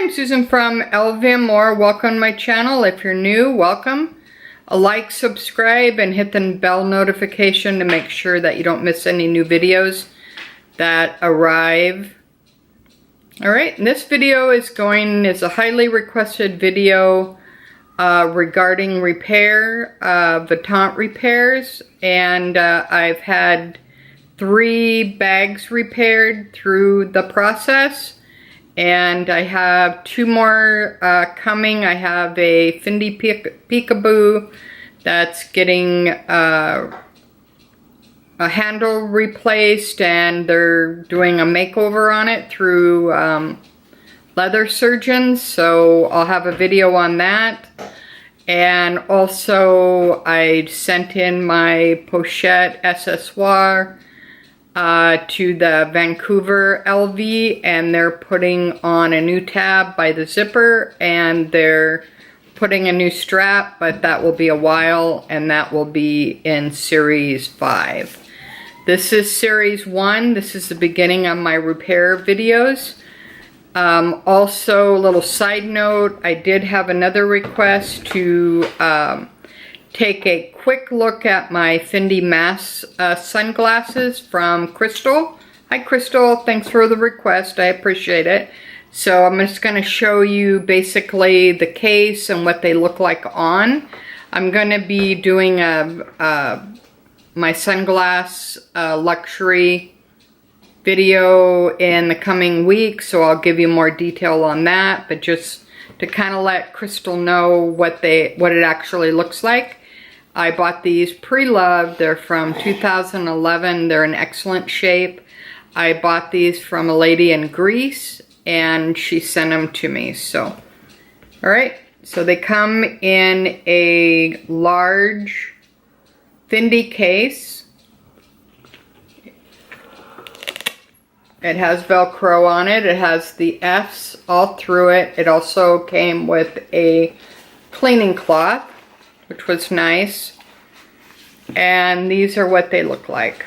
I'm Susan from Elvim, or welcome to my channel. If you're new, welcome. A like, subscribe, and hit the bell notification to make sure that you don't miss any new videos that arrive. Alright, this video is a highly requested video regarding repair, Vuitton repairs, and I've had 3 bags repaired through the process. And I have 2 more coming. I have a Fendi Peekaboo that's getting a handle replaced, and they're doing a makeover on it through leather surgeons. So I'll have a video on that. And also I sent in my pochette accessoire to the Vancouver LV, and they're putting on a new tab by the zipper, and they're putting a new strap, but that will be a while, and that will be in series 5. This is series 1. This is the beginning of my repair videos. Also, a little side note, I did have another request to take a quick look at my Fendi Mask sunglasses from Crystal. Hi Crystal, thanks for the request, I appreciate it. So I'm just going to show you basically the case and what they look like on. I'm going to be doing my sunglass luxury video in the coming week, so I'll give you more detail on that, but just to kind of let Crystal know what it actually looks like. I bought these pre-loved. They're from 2011. They're in excellent shape. I bought these from a lady in Greece, and she sent them to me. So, all right. So they come in a large Fendi case. It has Velcro on it. It has the F's all through it. It also came with a cleaning cloth, which was nice. And these are what they look like.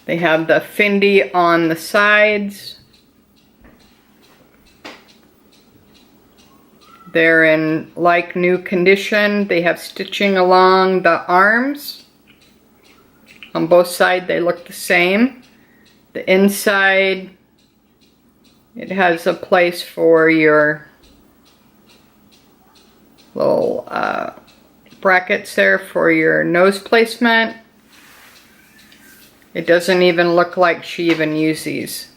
They have the Fendi on the sides. They're in like new condition. They have stitching along the arms. On both sides they look the same. The inside, it has a place for your little brackets there for your nose placement. It doesn't even look like she even used these.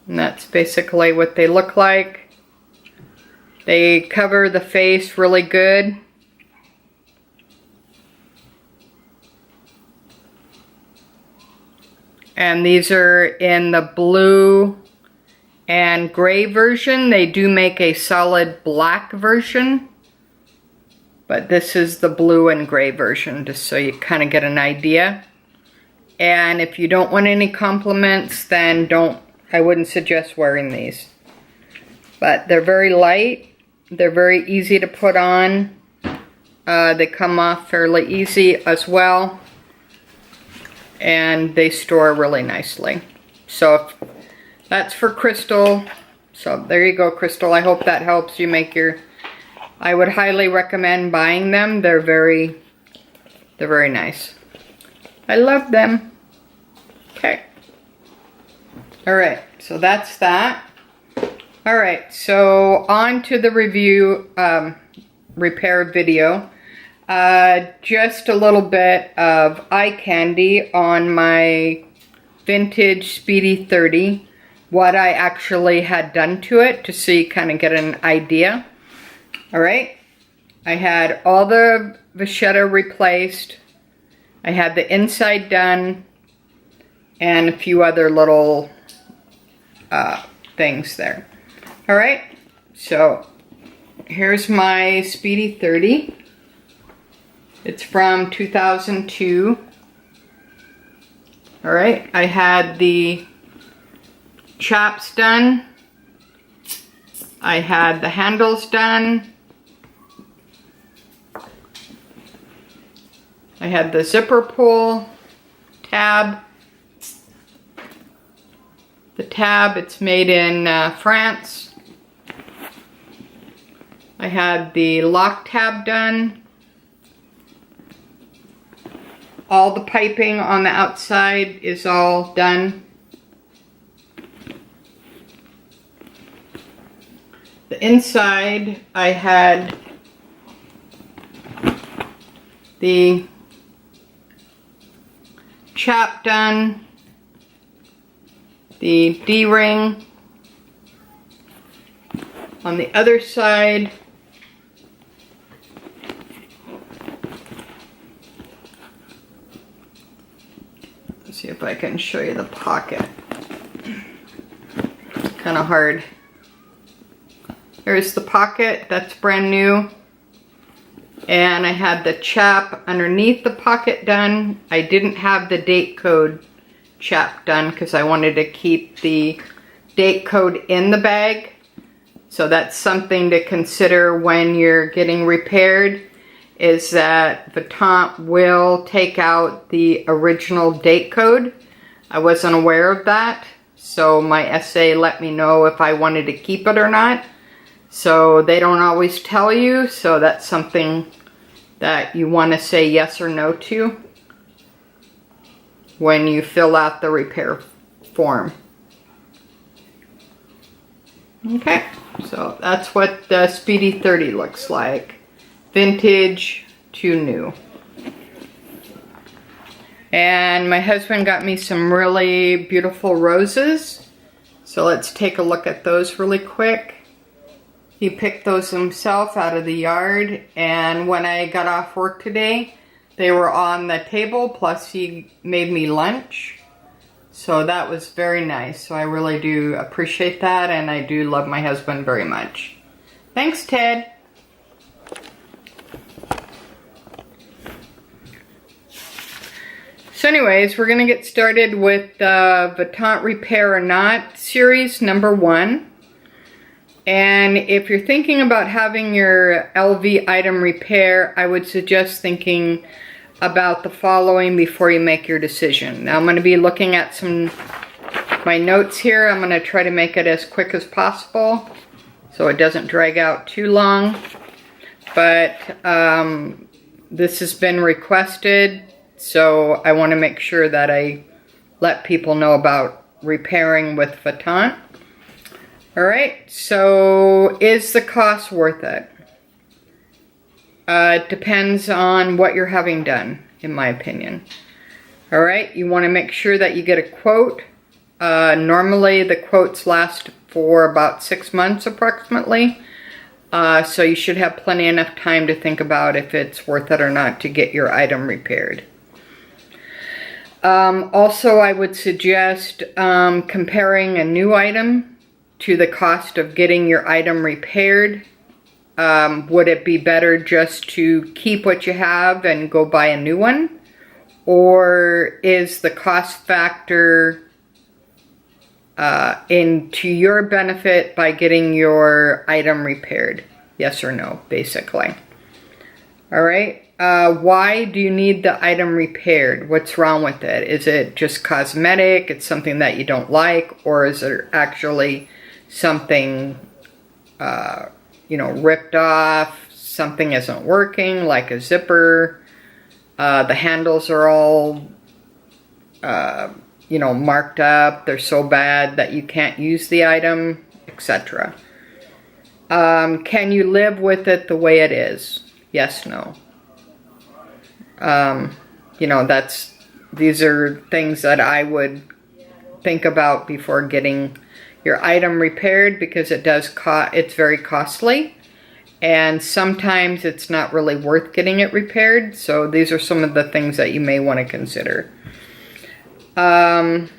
And that's basically what they look like. They cover the face really good. And these are in the blue and gray version. They do make a solid black version, but this is the blue and gray version, just so you kind of get an idea. And if you don't want any compliments, then I wouldn't suggest wearing these. But they're very light. They're very easy to put on. They come off fairly easy as well. And they store really nicely. So that's for Crystal. So there you go, Crystal. I hope that helps you make your... I would highly recommend buying them. They're very nice. I love them. Okay. Alright, so that's that. Alright, so on to the review repair video. Just a little bit of eye candy on my vintage Speedy 30. What I actually had done to it, to so you kind of get an idea. Alright, I had all the vachetta replaced. I had the inside done. And a few other little things there. Alright, so here's my Speedy 30. It's from 2002. Alright, I had the chaps done. I had the handles done. I had the zipper pull tab. the tab. It's made in France. I had the lock tab done. All the piping on the outside is all done. The inside, I had the chap done, the D-ring. On the other side, let's see if I can show you the pocket. It's kind of hard. Here's the pocket, that's brand new. And I had the chap underneath the pocket done. I didn't have the date code chap done because I wanted to keep the date code in the bag. So that's something to consider when you're getting repaired, is that Vuitton will take out the original date code. I wasn't aware of that, so my SA let me know if I wanted to keep it or not. So they don't always tell you, so that's something that you want to say yes or no to when you fill out the repair form. Okay, so that's what the Speedy 30 looks like. Vintage to new. And my husband got me some really beautiful roses. So let's take a look at those really quick. He picked those himself out of the yard, and when I got off work today, they were on the table, plus he made me lunch. So that was very nice. So I really do appreciate that, and I do love my husband very much. Thanks, Ted. So anyways, we're gonna get started with the Vuitton Repair or Not series number 1. And if you're thinking about having your LV item repair, I would suggest thinking about the following before you make your decision. Now I'm going to be looking at my notes here. I'm going to try to make it as quick as possible so it doesn't drag out too long. But this has been requested, so I want to make sure that I let people know about repairing with Vuitton. Alright, so is the cost worth it? It depends on what you're having done, in my opinion. Alright, you want to make sure that you get a quote. Normally the quotes last for about 6 months approximately. So you should have plenty enough time to think about if it's worth it or not to get your item repaired. Also, I would suggest comparing a new item to the cost of getting your item repaired. Would it be better just to keep what you have and go buy a new one? Or is the cost factor into your benefit by getting your item repaired? Yes or no, basically. Alright, why do you need the item repaired? What's wrong with it? Is it just cosmetic? It's something that you don't like? Or is it actually something, you know, ripped off, something isn't working, like a zipper, the handles are all, you know, marked up, they're so bad that you can't use the item, etc. Can you live with it the way it is? Yes, no. You know, these are things that I would think about before getting your item repaired, because it's very costly, and sometimes it's not really worth getting it repaired. So these are some of the things that you may want to consider. Another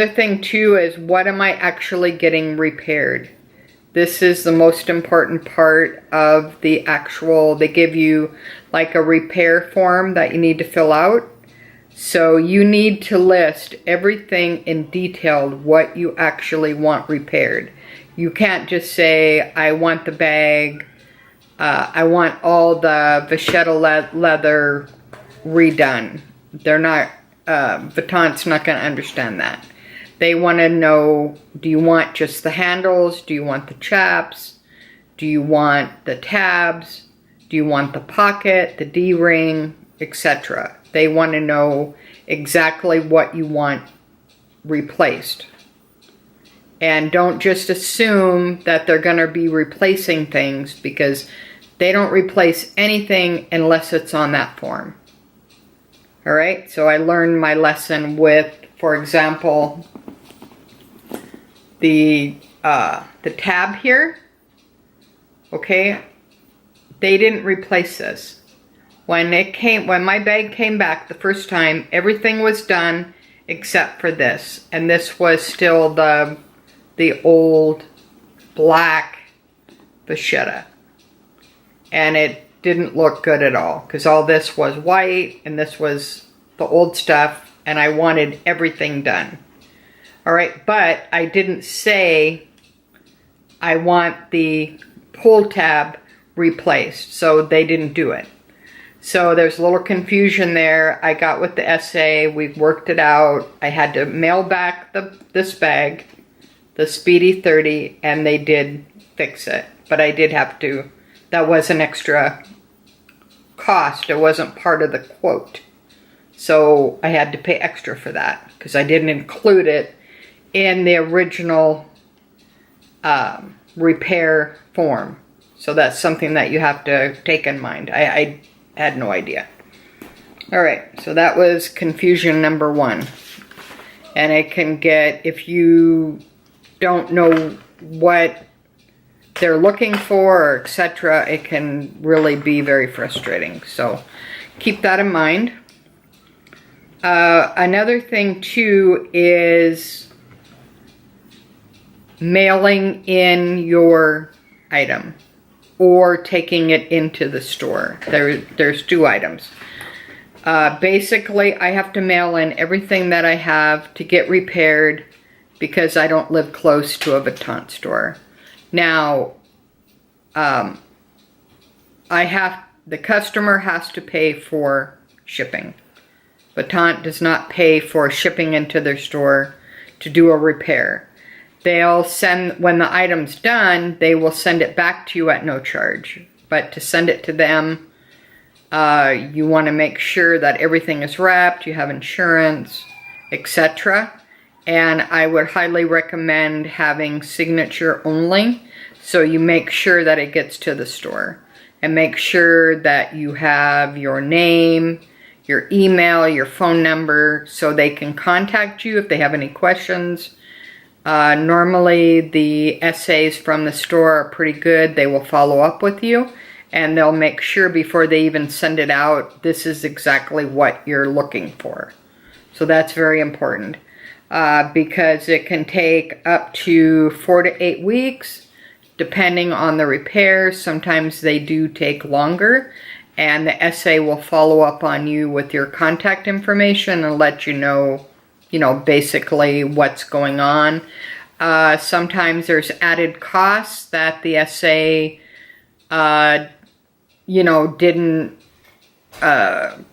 thing too is, what am I actually getting repaired? This is the most important part of the actual, they give you like a repair form that you need to fill out. So you need to list everything in detail what you actually want repaired. You can't just say, I want the bag, I want all the vachetta leather redone. They're not, Vuitton's not going to understand that. They want to know, do you want just the handles? Do you want the chaps? Do you want the tabs? Do you want the pocket, the D-ring, etc.? They want to know exactly what you want replaced. And don't just assume that they're going to be replacing things, because they don't replace anything unless it's on that form. All right, so I learned my lesson with, for example, the tab here. Okay, they didn't replace this. When my bag came back the first time, everything was done except for this, and this was still the old black vachetta, and it didn't look good at all, because all this was white and this was the old stuff, and I wanted everything done. All right, but I didn't say I want the pull tab replaced, so they didn't do it. So there's a little confusion there. I got with the SA, we worked it out. I had to mail back this bag, the Speedy 30, and they did fix it. But I did have to, that was an extra cost. It wasn't part of the quote. So I had to pay extra for that, because I didn't include it in the original repair form. So that's something that you have to take in mind. I had no idea. All right, so that was confusion number one. And it can get, if you don't know what they're looking for, etc., it can really be very frustrating. So keep that in mind. Another thing too is mailing in your item or taking it into the store. There's two items. Basically, I have to mail in everything that I have to get repaired, because I don't live close to a Vuitton store. Now, the customer has to pay for shipping. Vuitton does not pay for shipping into their store to do a repair. They'll send, when the item's done, they will send it back to you at no charge. But to send it to them, you want to make sure that everything is wrapped, you have insurance, etc. And I would highly recommend having signature only, so you make sure that it gets to the store. And make sure that you have your name, your email, your phone number, so they can contact you if they have any questions. Normally the SAs from the store are pretty good. They will follow up with you, and they'll make sure before they even send it out, this is exactly what you're looking for. So that's very important, because it can take up to 4 to 8 weeks depending on the repairs. Sometimes they do take longer, and the SA will follow up on you with your contact information and let you know, basically what's going on. Sometimes there's added costs that the SA, didn't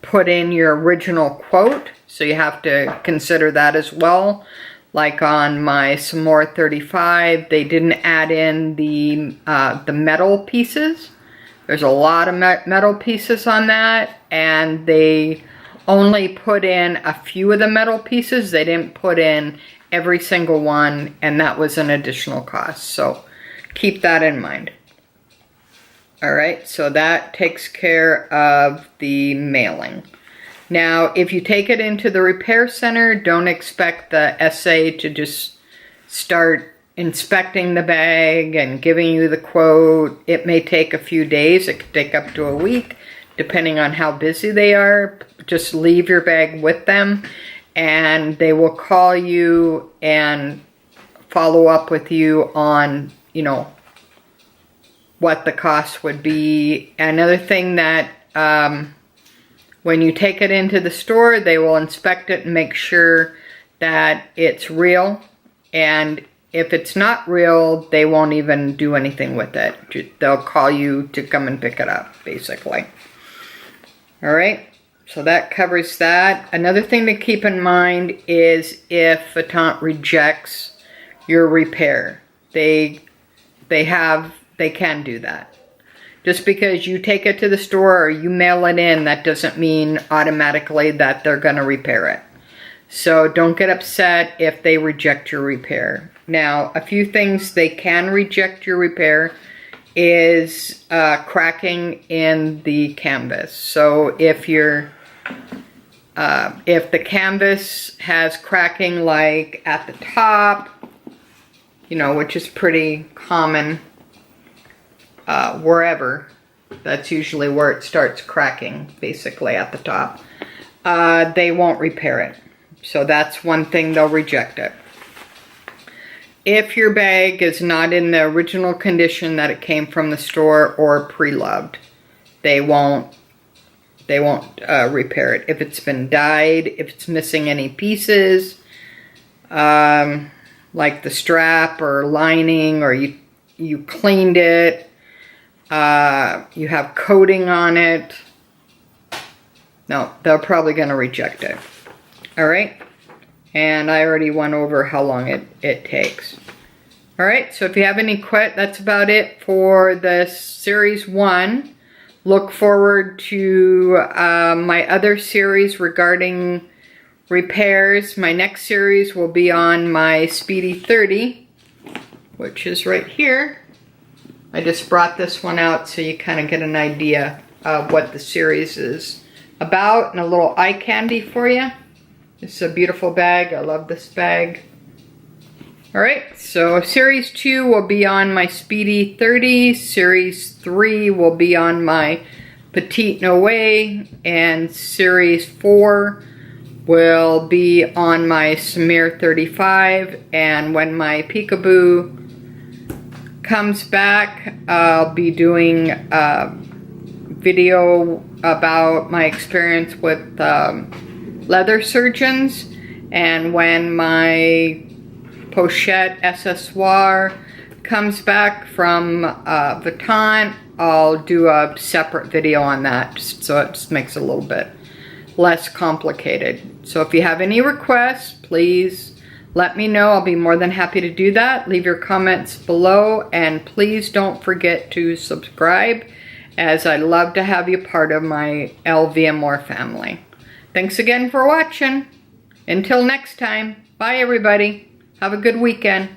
put in your original quote. So you have to consider that as well. Like on my Samora 35, they didn't add in the metal pieces. There's a lot of metal pieces on that, and they only put in a few of the metal pieces. They didn't put in every single one, and that was an additional cost. So keep that in mind. All right, so that takes care of the mailing. Now, if you take it into the repair center, don't expect the SA to just start inspecting the bag and giving you the quote. It may take a few days. It could take up to a week, depending on how busy they are. Just leave your bag with them, and they will call you and follow up with you on, what the cost would be. Another thing that when you take it into the store, they will inspect it and make sure that it's real. And if it's not real, they won't even do anything with it. They'll call you to come and pick it up, basically. All right. So that covers that. Another thing to keep in mind is if Vuitton rejects your repair. They can do that. Just because you take it to the store or you mail it in, that doesn't mean automatically that they're gonna repair it. So don't get upset if they reject your repair. Now, a few things they can reject your repair is cracking in the canvas. So if the canvas has cracking like at the top, you know, which is pretty common wherever, that's usually where it starts cracking, basically at the top, they won't repair it. So that's one thing, they'll reject it. If your bag is not in the original condition that it came from the store or pre-loved, they won't repair it. If it's been dyed, if it's missing any pieces, like the strap or lining, or you cleaned it, you have coating on it, no, they're probably going to reject it. All right, and I already went over how long it takes. All right, so if you have any questions, that's about it for this series 1. Look forward to my other series regarding repairs. My next series will be on my Speedy 30, which is right here. I just brought this one out so you kind of get an idea of what the series is about, and a little eye candy for you. This is a beautiful bag. I love this bag. All right, so series 2 will be on my Speedy 30. Series 3 will be on my Petite Noe, and series 4 will be on my Samir 35. And when my Peekaboo comes back, I'll be doing a video about my experience with leather surgeons. And when my Pochette accessoire comes back from Vuitton, I'll do a separate video on that, just so it just makes it a little bit less complicated. So if you have any requests, please let me know. I'll be more than happy to do that. Leave your comments below, and please don't forget to subscribe, as I love to have you part of my LVMore family. Thanks again for watching. Until next time, bye everybody. Have a good weekend.